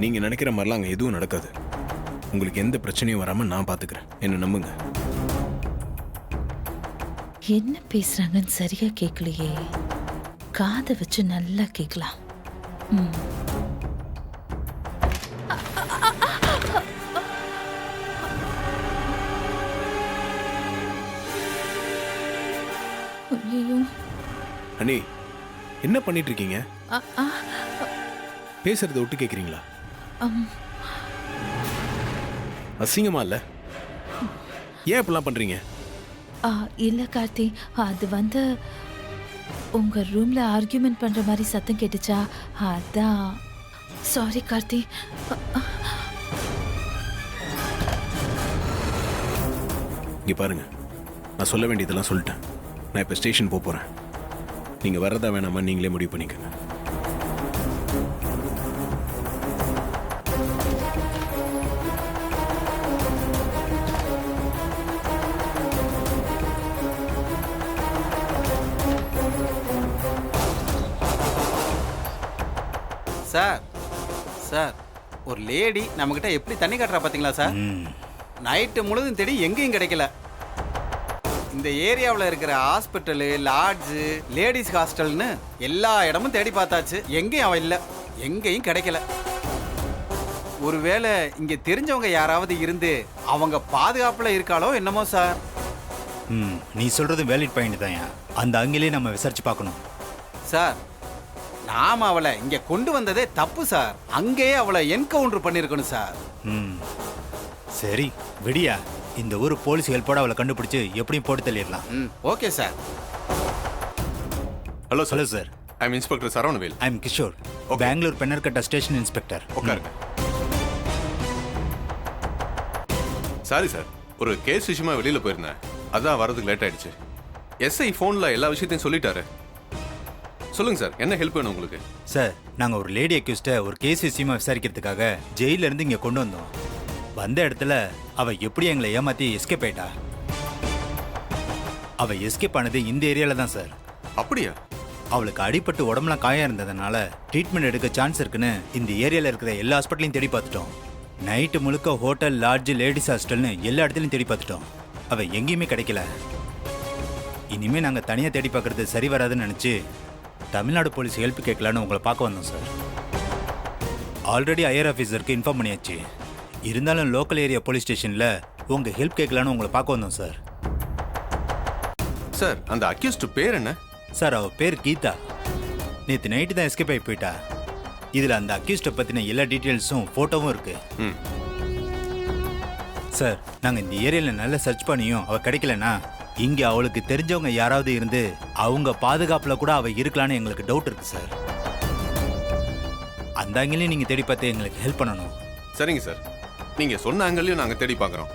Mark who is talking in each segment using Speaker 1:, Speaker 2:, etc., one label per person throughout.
Speaker 1: நீங்க நினைக்கிற மாதிரிலாம் அங்க எதுவும் நடக்காது. உங்களுக்கு எந்த பிரச்சனையும் வராம நான் பாத்துக்கிறேன். என்ன நம்புங்க.
Speaker 2: என்ன பேசுறாங்கன்னு சரியா கேட்கலையே. காதை வச்சு நல்லா கேட்கலாம். ம். ஐயோ.
Speaker 1: அண்ணி, என்ன பண்ணிட்டு இருக்கீங்க?
Speaker 2: அ, அ,
Speaker 1: பேசுறத விட்டு கேக்குறீங்களா?
Speaker 2: அம்,
Speaker 1: அசிங்கமா இல்ல? ஏன் இப்படிலாம் பண்றீங்க?
Speaker 2: இல்ல கார்த்தி, அது வந்து உங்க ரூம்ல ஆர்கியூமெண்ட் பண்ற மாதிரி சத்தம் கேட்டுச்சா, அதான். சாரி கார்த்தி.
Speaker 1: இங்க பாருங்க, நான் சொல்ல வேண்டியதெல்லாம் சொல்லிட்டேன். நான் இப்ப ஸ்டேஷன் போறேன். நீங்க வர்றதா வேணாமா நீங்களே முடிவு பண்ணிக்கங்க.
Speaker 3: சார் சார், ஒரு லேடி நம்மக்கிட்ட எப்படி தண்ணி காட்டுறா பார்த்தீங்களா சார்? நைட்டு முழுதும் தேடி எங்கேயும் கிடைக்கல. இந்த ஏரியாவில் இருக்கிற ஹாஸ்பிட்டலு, லாட்ஜு, லேடிஸ் ஹாஸ்டல்னு எல்லா இடமும் தேடி பார்த்தாச்சு. எங்கேயும் அவள் இல்லை, எங்கேயும் கிடைக்கல. ஒருவேளை இங்கே தெரிஞ்சவங்க யாராவது இருந்து அவங்க பாதுகாப்பில் இருக்காளோ என்னமோ சார்.
Speaker 4: நீ சொல்றது வேலிட் பாயிண்ட் தான். அந்த அங்கிலே நம்ம விசாரிச்சு பார்க்கணும்
Speaker 3: சார். நாம அவளை இங்க கொண்டு வந்ததே தப்பு சார். அங்கேயே அவளை என்கவுண்டர் பண்ணிருக்கணும் சார்.
Speaker 4: சரி விடியா, இந்த ஊர் போலீஸ் ஹெல்ப்போட அவளை கண்டுபிடிச்சு எப்படியும் போட்டு தள்ளிடலாம்.
Speaker 3: Okay sir.
Speaker 5: Hello
Speaker 4: hello sir,
Speaker 5: I am inspector Saravanavel.
Speaker 4: I am Kishore, Bangalore Bannerghatta station inspector.
Speaker 5: உட்காருங்க. சாரி சார், ஒரு கேஸ் விஷயமா வெளியில போயிருந்தேன், அதான் வரதுக்கு லேட் ஆயிடுச்சு. எஸ்ஐ ஃபோன்ல எல்லா விஷயத்தையும் சொல்லிட்டாரு. சொல்லுங்க சார், என்ன ஹெல்ப் வேணும் உங்களுக்கு?
Speaker 4: சார், நாங்கள் ஒரு லேடி அக்யூஸ்ட ஒரு கேஸ் விஷயமா விசாரிக்கிறதுக்காக ஜெயில இருந்து இங்கே கொண்டு வந்தோம். வந்த இடத்துல அவ எப்படி எங்களை ஏமாத்தி எஸ்கேப் ஆயிட்டா. அவ எஸ்கேப் ஆனது இந்த ஏரியால தான் சார்.
Speaker 5: அப்படியா?
Speaker 4: அவளுக்கு அடிபட்டு உடம்புலாம் காயம் இருந்ததுனால ட்ரீட்மெண்ட் எடுக்க சான்ஸ் இருக்குன்னு இந்த ஏரியால இருக்கிற எல்லா ஹாஸ்பிட்டலையும் தேடி பார்த்துட்டோம். நைட்டு முழுக்க ஹோட்டல், லாட்ஜ், லேடிஸ் ஹாஸ்டல்னு எல்லா இடத்துலையும் தேடி பார்த்துட்டோம். அவ எங்கேயுமே கிடைக்கல. இனிமே நாங்க தனியா தேடி பார்க்கறது சரி வராதுன்னு நினைச்சு தமிழ்நாடு போலீஸ் ஹெல்ப் கேட்கலான்னு உங்களை பார்க்க வந்தோம் சார். ஆல்ரெடி ஹையர் ஆஃபீஸருக்கு இன்ஃபார்ம் பண்ணியாச்சு. இருந்தாலும் லோக்கல் ஏரியா போலீஸ் ஸ்டேஷன்ல உங்க ஹெல்ப் கேட்கலான்னு உங்களை பார்க்க வந்தோம் சார்.
Speaker 5: சார், அந்த அக்யூஸ்ட் பேர் என்ன?
Speaker 4: சார், அவ பேர் கீதா. நேற்று நைட்டு தான் எஸ்கேப் ஆகி போயிட்டா. இதுல அந்த அக்யூஸ்ட பத்தின எல்லா டீட்டெயில்ஸும் போட்டோவும் இருக்கு. சார், நாங்க இந்த ஏரியால நல்லா சர்ச் பண்ணியும் அவ கிடைக்கலனா இங்க அவளுக்கு தெரிஞ்சவங்க யாராவது இருந்து அவங்க பாதுகாப்புல கூட அவ இருக்கலான்னு எங்களுக்கு டவுட் இருக்கு சார். அந்த ஆங்கிலையும் நீங்க தேடி பார்த்து எங்களுக்கு ஹெல்ப் பண்ணணும்.
Speaker 5: சரிங்க சார், நீங்க சொன்ன ஆங்கிலையும் நாங்க தேடி பார்க்குறோம்.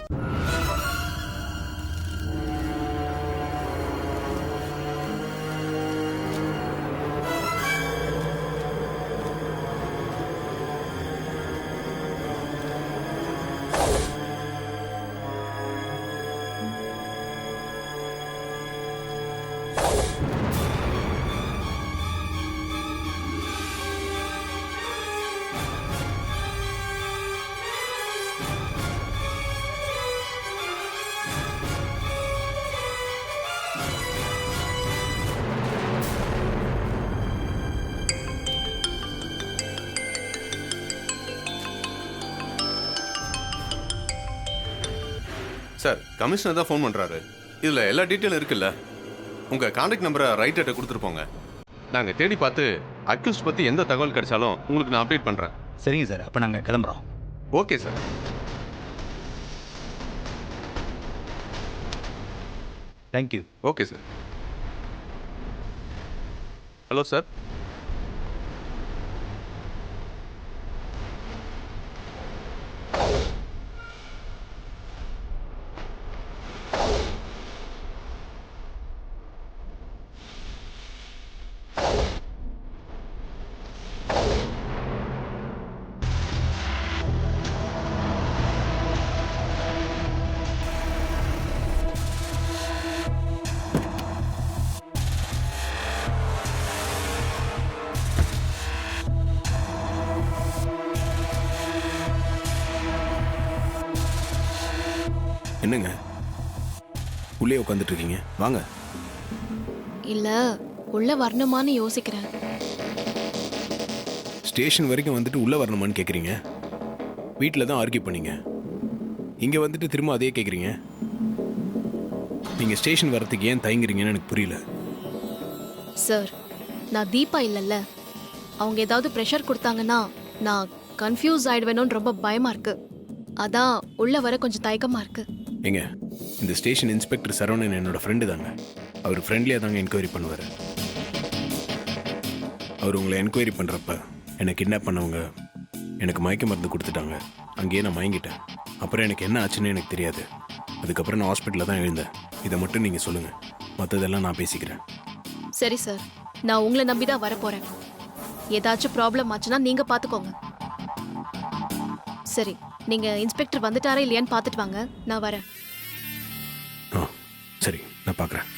Speaker 5: சார், கமிஷனர் தான் ஃபோன் பண்றாரு. இதுல எல்லா டீட்டெயிலும் இருக்குல்ல. உங்க கான்டாக்ட் நம்பரை ரைட்டர்கிட்ட கொடுத்துருப்போங்க. நாங்க தேடி பார்த்து அக்யூஸ்ட் பத்தி எந்த தகவல் கிடைச்சாலும் உங்களுக்கு நான் அப்டேட் பண்றேன்.
Speaker 4: சரிங்க சார், அப்ப நாங்க கிளம்புறோம்.
Speaker 5: Okay sir.
Speaker 4: Thank you.
Speaker 5: Okay sir. Hello sir.
Speaker 1: என்னங்க உள்ளே உட்காந்துட்டு இருக்கீங்க? வாங்க.
Speaker 6: இல்ல உள்ள வரணுமான்னு யோசிக்கிறேன்.
Speaker 1: ஸ்டேஷன் வரைக்கும் வந்துட்டு உள்ளே வரணுமான்னு கேட்குறீங்க? வீட்டில் தான் ஆர்கியூ பண்ணீங்க, இங்கே வந்துட்டு திரும்ப அதே கேட்குறீங்க. நீங்கள் ஸ்டேஷன் வரத்துக்கு ஏன் தயங்குறீங்கன்னு எனக்கு புரியல.
Speaker 6: சார், நான் தீபா இல்லைல்ல, அவங்க ஏதாவது ப்ரெஷர் கொடுத்தாங்கன்னா நான் கன்ஃபியூஸ் ஆயிடுவேணும்னு ரொம்ப பயமா இருக்கு. அதான் உள்ள வர கொஞ்சம் தயக்கமா இருக்கு.
Speaker 1: ஏங்க, இந்த ஸ்டேஷன் இன்ஸ்பெக்டர் சரவணன் என்னோட ஃப்ரெண்டு தாங்க. அவர் ஃப்ரெண்ட்லியாக தாங்க என்கொயரி பண்ணுவார். அவர் உங்களை என்கொயரி பண்ணுறப்ப எனக்கு கிட்னாப் பண்ணவங்க எனக்கு மயக்க மருந்து கொடுத்துட்டாங்க. அங்கேயே நான் மயங்கிட்டேன். அப்புறம் எனக்கு என்ன ஆச்சுன்னு எனக்கு தெரியாது. அதுக்கப்புறம் நான் ஹாஸ்பிட்டலில் தான் எழுந்தேன். இதை மட்டும் நீங்கள் சொல்லுங்கள், மற்றதெல்லாம் நான் பேசிக்கிறேன்.
Speaker 6: சரி சார், நான் உங்களை நம்பி தான் வர போறேன். ஏதாச்சும் ப்ராப்ளம் ஆச்சுன்னா நீங்க பாத்துக்கோங்க. சரி, நீங்க இன்ஸ்பெக்டர் வந்துட்டாரா இல்லையான்னு பார்த்துட்டு வாங்க, நான் வரேன்.
Speaker 1: ஆ சரி, நான் பார்க்குறேன்.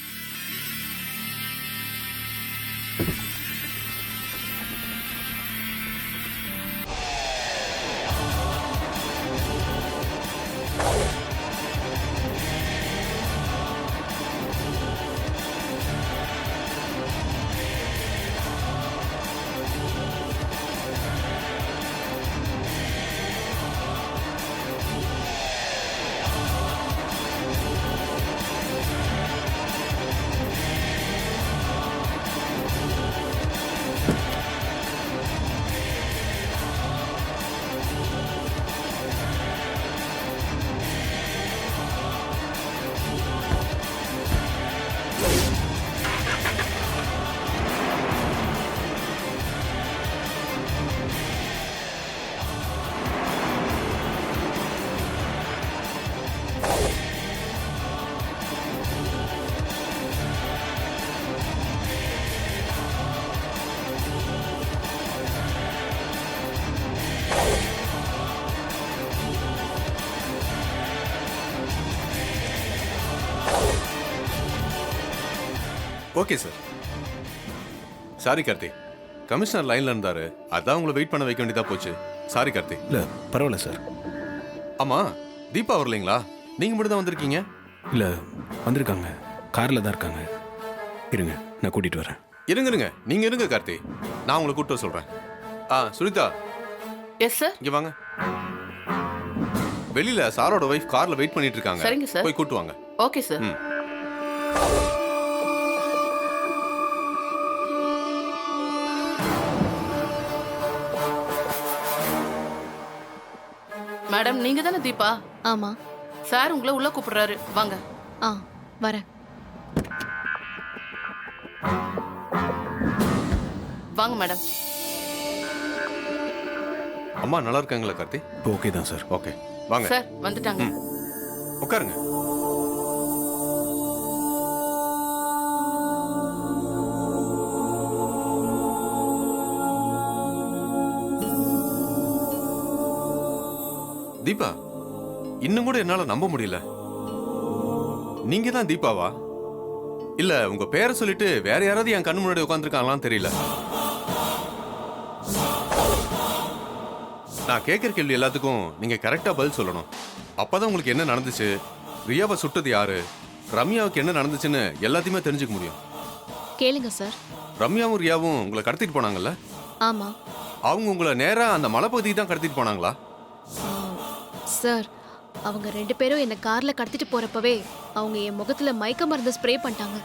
Speaker 5: Okay sir. Sorry Karthi, commissioner லைன்ல இருந்தாரு, அதான் உங்களை வெயிட் பண்ண வைக்க வேண்டியதா போச்சு. சாரி கார்த்தி.
Speaker 1: இல்லை பரவாயில்ல சார்.
Speaker 5: ஆமா, தீபா வரலைங்களா? நீங்க மட்டும் தான் வந்திருக்கீங்க.
Speaker 1: இல்லை வந்திருக்காங்க, காரில் தான் இருக்காங்க. இருங்க, நான் கூட்டிகிட்டு வரேன்.
Speaker 5: இருங்க, நீங்க இருங்க கார்த்தி, நான் உங்களை கூப்பிட்டு வர சொல்றேன். சுனிதா.
Speaker 7: Yes sir.
Speaker 5: இங்க வாங்க. வெளியில சாரோட வைஃப் கார்ல வெயிட் பண்ணிட்டு இருக்காங்க.
Speaker 7: சரிங்க சார்.
Speaker 5: போய் கூட்டு வாங்க.
Speaker 7: Okay sir. மேடம், நீங்க தானே தீபா?
Speaker 6: ஆமா.
Speaker 7: சார் உங்களை உள்ள கூப்பிடுறாரு, வாங்க.
Speaker 6: வரேன்.
Speaker 7: வாங்க மேடம்.
Speaker 5: அம்மா நல்லா இருக்காங்களா கார்த்தி?
Speaker 1: ஓகே தான் சார்.
Speaker 5: ஓகே, வாங்க
Speaker 7: சார் வந்துட்டாங்க.
Speaker 5: உட்காருங்க. தீபா, இன்னும் கூட என்னால நம்ப முடியல. நீங்க தான் தீபாவா? இல்ல உங்க பேரை சொல்லிட்டு வேற யாராவது என் கண்ணு முன்னாடி உட்காந்துருக்காங்களான்னு தெரியல. நான் கேட்கிற கேள்வி எல்லாத்துக்கும் நீங்க கரெக்டா பதில் சொல்லணும். அப்பதான் உங்களுக்கு என்ன நடந்துச்சு, ரியாவை சுட்டது யாரு, ரம்யாவுக்கு என்ன நடந்துச்சுன்னு எல்லாத்தையுமே தெரிஞ்சுக்க முடியும்.
Speaker 6: கேளுங்க சார்.
Speaker 5: ரம்யாவும் ரியாவும் உங்களை கடத்திட்டு போனாங்கல்ல?
Speaker 6: ஆமா.
Speaker 5: அவங்க உங்களை நேரா அந்த மலைப்பகுதிக்கு தான் கடத்திட்டு போனாங்களா?
Speaker 6: சார், அவங்க 2 பேரும் என்னை கார்ல கடத்திட்டு போறப்பவே அவங்க என் முகத்துல மயக்க மருந்து ஸ்ப்ரே பண்ணிட்டாங்க.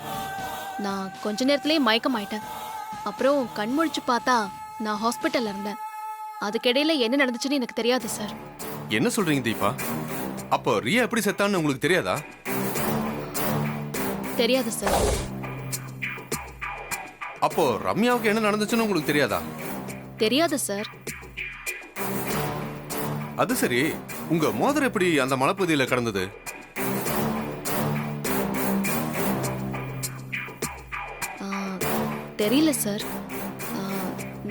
Speaker 6: நான் கொஞ்ச நேரத்திலேயே மயக்கம் ஆயிட்டேன். அப்புறம் கண் முழிச்சு பார்த்தா நான் ஹாஸ்பிட்டல்ல இருந்தேன். அதுக்கிடையில என்ன நடந்துச்சுன்னு எனக்கு தெரியாது சார்.
Speaker 5: என்ன சொல்றீங்க தீபா? அப்போ ரியா எப்படி செத்தான்னு உங்களுக்கு தெரியாதா?
Speaker 6: தெரியாது சார்.
Speaker 5: அப்போ ரம்யாவுக்கு என்ன நடந்துச்சுன்னு உங்களுக்கு தெரியாதா?
Speaker 6: தெரியாது சார்.
Speaker 5: அது சரி, உங்க மோதிரம் எப்படி அந்த மலைப்பகுதியில கடந்தது?
Speaker 6: தெரியல சார்.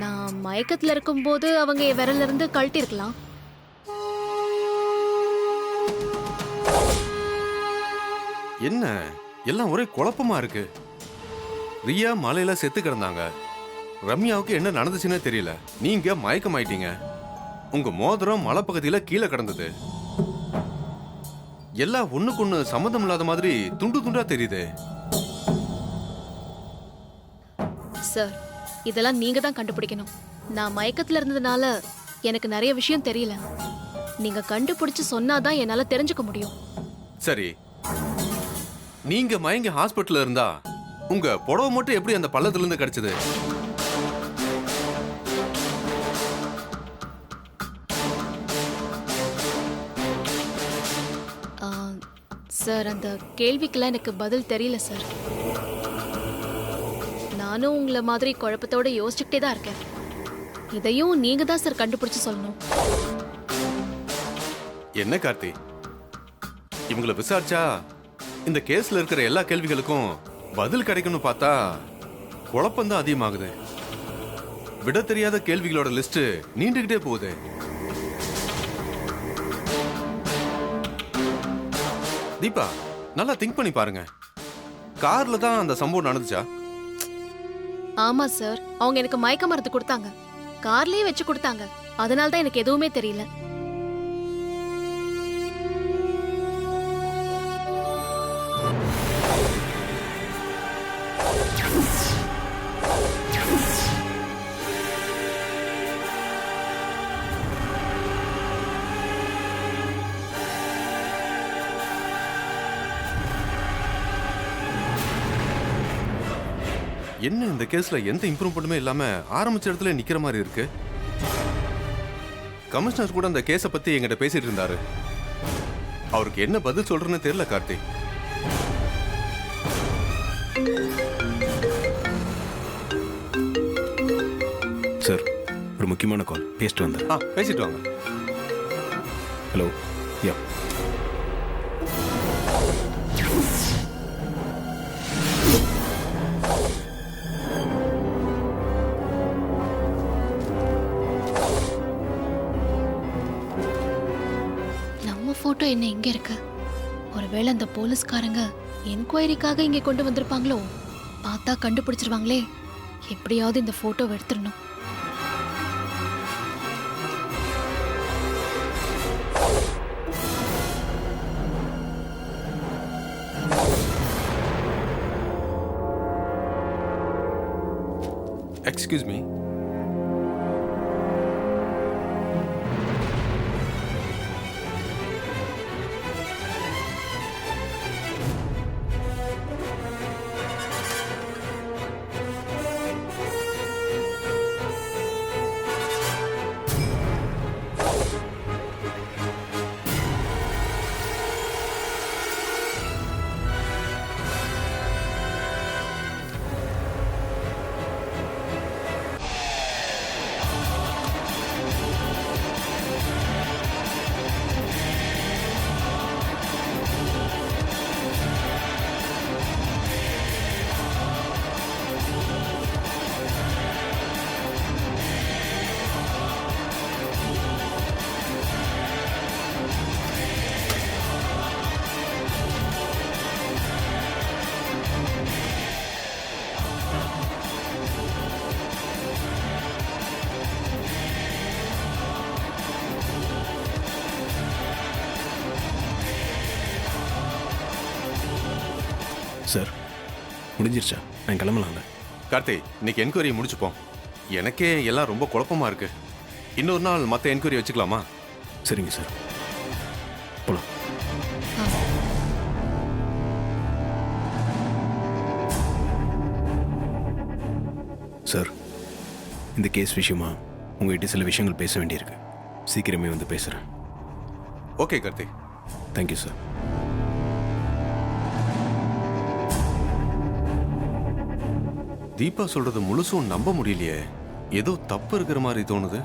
Speaker 6: நான் மயக்கத்துல இருக்கும்போது அவங்க என் விரல்ல இருந்து கழட்டி இருக்கலாம்.
Speaker 5: என்ன எல்லாம் ஒரே குழப்பமா இருக்கு. ரியா மலையில செத்து கிடந்தாங்க, ரம்யாவுக்கு என்ன நடந்துச்சுன்னே தெரியல. நீங்க மயக்கமாயிட்டீங்க, உங்க மோதிரம் மலைப்பகுதியில கீழே கிடந்தது. எல்லாம் ஒண்ணுக்கு ஒண்ணு சம்மந்தம் இல்லாத மாதிரி துண்டு துண்டா தெரியுது.
Speaker 6: சார் இதெல்லாம் நீங்க தான் கண்டுபிடிக்கணும். நான் மயக்கத்துல இருந்ததுனால எனக்கு நிறைய விஷயம் தெரியல. நீங்க கண்டுபிடிச்சு சொன்னாதான் என்னால தெரிஞ்சுக்க முடியும்.
Speaker 5: சரி, நீங்க மயங்கி ஹாஸ்பிட்டல்ல இருந்தா உங்க புடவை மட்டும் எப்படி அந்த பள்ளத்துல இருந்து கிடைச்சது?
Speaker 6: ஆ, சார் அந்த கேள்விக்கெல்லாம் எனக்கு பதில் தெரியல சார். நானும் உங்களை மாதிரி குழப்பத்தோட யோசிச்சுக்கிட்டே தான் இருக்கேன். இதையும் நீங்க தான் சார் கண்டுபிடிச்சு சொல்லணும்.
Speaker 5: என்ன கார்த்தி, இவங்கள விசாரிச்சா இந்த கேஸ்ல இருக்கிற எல்லா கேள்விகளுக்கும் பதில் கிடைக்கும்னு பார்த்தா குழப்பம்தான் அதிகமாகுது. விட தெரியாத கேள்விகளோட லிஸ்ட் நீண்டுகிட்டே போகுது. தீபா, நல்லா திங்க் பண்ணி பாருங்க. கார்ல தான் அந்த சம்பவம் நடந்துச்சா?
Speaker 6: ஆமா சார், அவங்க எனக்கு மயக்க மருந்து கொடுத்தாங்க. கார்லயே வச்சு கொடுத்தாங்க. அதனால தான் எனக்கு எதுவுமே தெரியல.
Speaker 5: என்ன இந்த கேஸ்ல எந்த இம்ப்ரூவ்மெண்ட்டுமே இல்லாம ஆரம்பிச்ச இடத்துல நிக்கிற மாதிரி இருக்கு. கமிஷனர் கூட அந்த கேஸை பத்தி என்கிட்ட பேசிட்டு இருந்தாரு. அவருக்கு என்ன பதில் சொல்றேன்னு தெரியல கார்த்தி.
Speaker 1: சார், ஒரு முக்கியமான கால் பேசிட்டு வந்தேன்.
Speaker 5: பேசிட்டு வாங்க.
Speaker 1: ஹலோ. யா.
Speaker 6: போட்டோ என்ன இங்க இருக்கு? ஒருவேளை அந்த போலீஸ்காரங்க என்கொயரிக்காக இங்க கொண்டு வந்திருப்பாங்களோ? பார்த்தா கண்டுபிடிச்சிருவாங்களே. எப்படியாவது இந்த போட்டோவை எடுத்துடணும்.
Speaker 5: Excuse me.
Speaker 1: சார், முடிஞ்சிருச்சா? நான் கிளம்பலாம்ல?
Speaker 5: கார்த்தி, இன்னைக்கு என்கொயரி முடிச்சுப்போம். எனக்கே எல்லாம் ரொம்ப குழப்பமா இருக்கு. இன்னொரு நாள் மற்ற என்கொயரி வச்சுக்கலாமா?
Speaker 1: சரிங்க சார், போலாம். சார், இந்த கேஸ் விஷயமா உங்ககிட்ட சில விஷயங்கள் பேச வேண்டியிருக்கு. சீக்கிரமே வந்து பேசுகிறேன்.
Speaker 5: Okay Karthi.
Speaker 1: Thank you sir.
Speaker 5: Deepa சொல்றது முழுசும் நம்ப முடியலையே. ஏதோ தப்பு இருக்கிற மாதிரி தோணுது.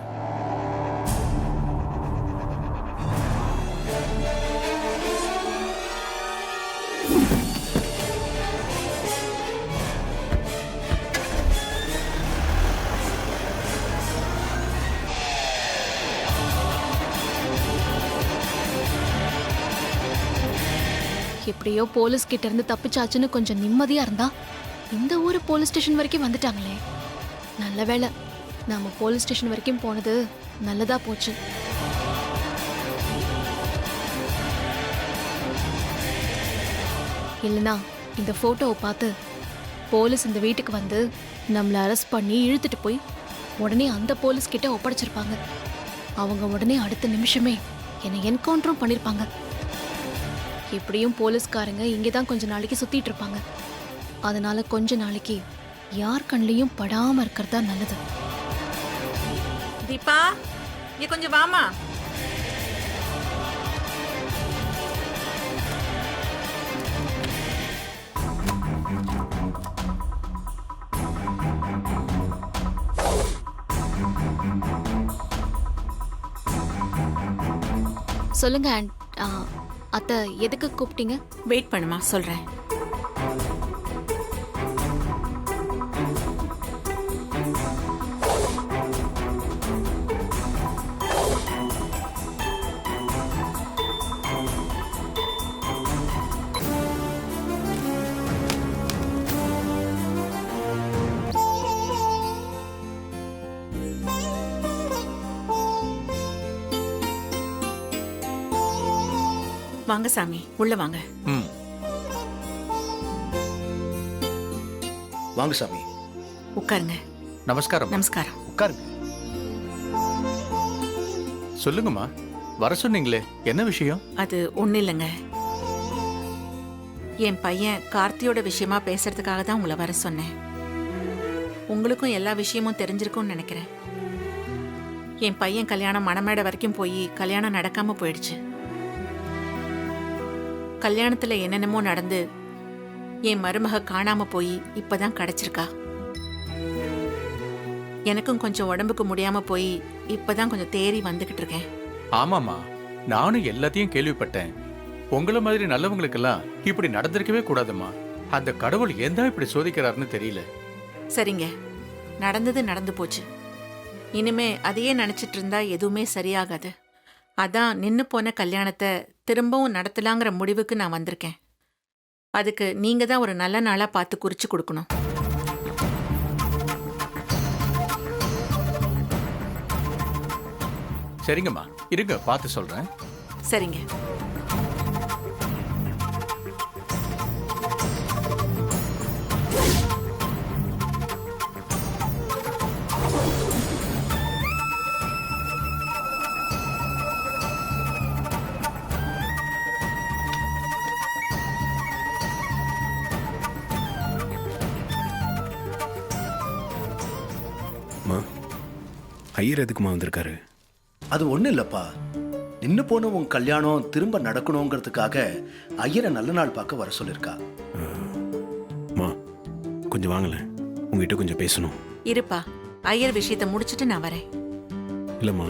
Speaker 6: எப்படியோ போலீஸ் கிட்ட இருந்து தப்பிச்சாச்சுன்னு கொஞ்சம் நிம்மதியா இருந்தா, இந்த ஊரு போலீஸ் ஸ்டேஷன் வரைக்கும் வந்துட்டாங்களே. நல்ல வேளை நாம போலீஸ் ஸ்டேஷன் வரைக்கும் போனது நல்லதா போச்சு. இல்லைனா இந்த ஃபோட்டோவை பார்த்து போலீஸ் இந்த வீட்டுக்கு வந்து நம்மளை அரெஸ்ட் பண்ணி இழுத்துட்டு போய் உடனே அந்த போலீஸ் கிட்ட ஒப்படைச்சிருப்பாங்க. அவங்க உடனே அடுத்த நிமிஷமே என்னை என்கவுண்டரும் பண்ணியிருப்பாங்க. எப்படியும் போலீஸ்காரங்க இங்கே தான் கொஞ்ச நாளைக்கு சுத்திட்டு இருப்பாங்க. அதனால கொஞ்ச நாளைக்கு யார் கண்ணிலையும் படாம இருக்கிறதா நல்லது.
Speaker 8: தீபா, நீ கொஞ்சம் வாமா.
Speaker 6: சொல்லுங்க அத்தை, எதுக்கு கூப்பிட்டீங்க?
Speaker 8: வெயிட் பண்ணுமா, சொல்றேன். வாங்க சாமி, உள்ள வாங்க.
Speaker 9: ம், வாங்க சாமி.
Speaker 8: உட்காருங்க.
Speaker 9: நமஸ்காரம்.
Speaker 8: நமஸ்காரம்.
Speaker 9: உட்காருங்க. சொல்லுங்கம்மா, வர சொன்னீங்களே, என்ன விஷயம்?
Speaker 8: அது ஒண்ணு இல்லைங்க. என் பையன் கார்த்தியோட விஷயமா பேசுறதுக்காக தான் உங்களை வர சொன்னேன். உங்களுக்கும் எல்லா விஷயமும் தெரிஞ்சிருக்கும்னு நினைக்கிறேன். என் பையன் கல்யாணம் மணமேடை வரைக்கும் போய் கல்யாணம் நடக்காம போயிடுச்சு. கல்யாணத்துல என்னென்னமோ நடந்து என் மருமக காணாம போய் இப்பதான் கிடைச்சிருக்கா. எனக்கும் கொஞ்சம் உடம்புக்கு முடியாம போய் இப்பதான் கொஞ்சம் தேறி வந்துகிட்டு இருக்கேன்.
Speaker 9: ஆமாம்மா, நானும் எல்லாத்தையும் கேள்விப்பட்டேன். உங்கள மாதிரி நல்லவங்களுக்கெல்லாம் இப்படி நடந்திருக்கவே கூடாதும்மா. அந்த கடவுள் ஏன் தான் இப்படி சோதிக்கிறாருன்னு தெரியல.
Speaker 8: சரிங்க, நடந்தது நடந்து போச்சு. இனிமே அதையே நினைச்சிட்டு இருந்தா எதுவுமே சரியாகாது. அதான் நின்னு போன கல்யாணத்தை திரும்பவும் நடத்தலாங்கிற முடிவுக்கு நான் வந்திருக்கேன். அதுக்கு நீங்க தான் ஒரு நல்ல நாளா பார்த்து குறிச்சு கொடுக்கணும்.
Speaker 9: சரிங்கம்மா, இருங்க, பார்த்து சொல்றேன்.
Speaker 8: சரிங்க.
Speaker 1: அம்மா, ஐயர் எதுக்குமா வந்திருக்காரு?
Speaker 10: அது ஒன்றும் இல்லைப்பா. நின்று போன உன் கல்யாணம் திரும்ப நடக்கணுங்கிறதுக்காக ஐயரை நல்ல நாள் பார்க்க வர சொல்லியிருக்கா.
Speaker 1: அம்மா, கொஞ்சம் வாங்களேன், உங்ககிட்ட கொஞ்சம் பேசணும்.
Speaker 8: இருப்பா, ஐயர் விஷயத்தை முடிச்சிட்டு நான் வரேன்.
Speaker 1: இல்லைம்மா,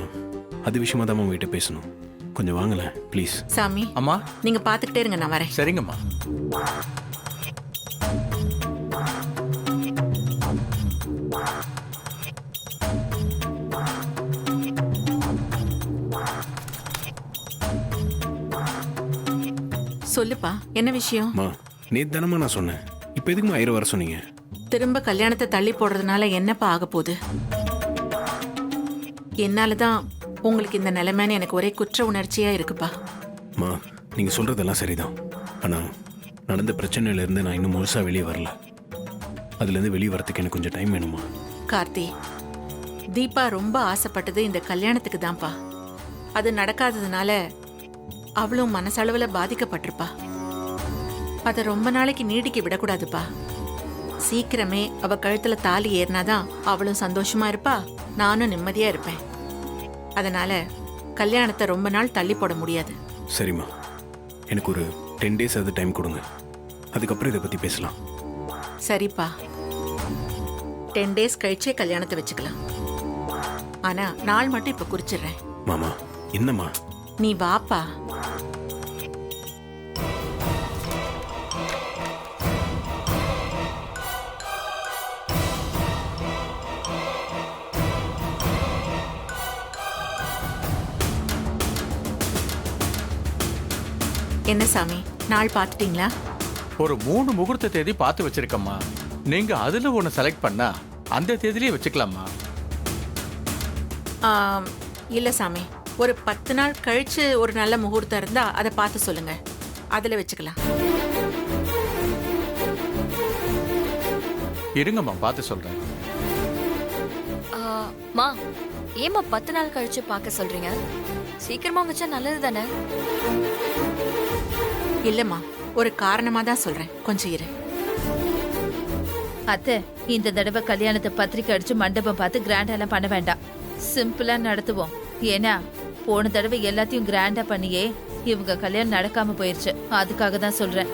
Speaker 1: அது விஷயமா தான் உங்ககிட்ட பேசணும். கொஞ்சம் வாங்களேன் ப்ளீஸ்.
Speaker 8: சாமி,
Speaker 9: அம்மா,
Speaker 8: நீங்க பாத்துக்கிட்டே இருங்க, நான் வரேன்.
Speaker 9: சரிங்கம்மா.
Speaker 8: சொல்லுப்பா, என்ன விஷயம்?
Speaker 1: அம்மா, நேற்று தானம்மா நான் சொன்னேன். இப்போ எதுக்குமா ஐயரை வர சொன்னீங்க?
Speaker 8: திரும்ப கல்யாணத்தை தள்ளி போடுறதுனால என்னப்பா ஆக போகுது? என்னாலதான் உங்களுக்கு இந்த நிலைமைன்னு எனக்கு ஒரே குற்ற உணர்ச்சியா இருக்குப்பா.
Speaker 1: அம்மா, நீங்கள் சொல்கிறதெல்லாம் சரிதான். ஆனால் நடந்த பிரச்சனையிலேருந்து நான் இன்னும் முழுசாக வெளியே வரல. அதுலேருந்து வெளியே வரத்துக்கு எனக்கு கொஞ்சம் டைம் வேணுமா?
Speaker 8: கார்த்தி, தீபா ரொம்ப ஆசைப்பட்டது இந்த கல்யாணத்துக்கு தான்ப்பா. அது நடக்காததுனால அவளும் மனசளவுல பாதிக்கப்பட்டிருப்பா. அதை ரொம்ப நாளைக்கு நீடிக்க விடக்கூடாதுப்பா. சீக்கிரமே அவ கழுத்துல தாலி ஏறினாதான் அவளும் சந்தோஷமா இருப்பா, நானும் நிம்மதியா இருப்பேன். அதனால கல்யாணத்தை ரொம்ப நாள் தள்ளி போட முடியாது.
Speaker 1: சரிம்மா, எனக்கு ஒரு 10 days அது டைம் கொடுங்க. அதுக்கப்புறம் இதை பற்றி பேசலாம்.
Speaker 8: சரிப்பா, 10 days கழிச்சே கல்யாணத்தை வச்சுக்கலாம். ஆனா நாள் மட்டும் இப்ப குறிச்சிடுறேன்.
Speaker 1: மாமா, என்னம்மா?
Speaker 8: நீ வாப்பா. என்ன சாமி, நாள் பார்த்துட்டீங்களா?
Speaker 9: ஒரு 3 முகூர்த்த தேதி பார்த்து வச்சிருக்கம்மா. நீங்க அதுல ஒன்று செலக்ட் பண்ணா அந்த தேதியிலே வச்சுக்கலாமா?
Speaker 8: இல்ல சாமி, ஒரு 10 நாள் கழிச்சு ஒரு நல்ல முகூர்த்தம் இருந்தா அதை பார்த்து சொல்லுங்க, அதுல வச்சுக்கலாம்.
Speaker 9: இருங்கம்மா பார்த்து சொல்றேன்.
Speaker 11: மா ஏமா 10 நாள் கழிச்சு பார்க்க சொல்றீங்க? சீக்கிரமா வச்சா நல்லது தானே?
Speaker 8: இல்லம்மா, ஒரு காரணமா தான் சொல்றேன், கொஞ்சம் இரு.
Speaker 2: அத்தை, இந்த தடவை கல்யாணத்தை பத்திரிக்கை அடிச்சு மண்டபம் பார்த்து கிராண்டா எல்லாம் பண்ண வேண்டாம். சிம்பிளா நடத்துவோம். ஏன்னா போன தடவை எல்லாத்தையும் கிராண்டா பண்ணியே இவங்க கல்யாணம் நடக்காம போயிருச்சு. அதுக்காக தான் சொல்றேன்.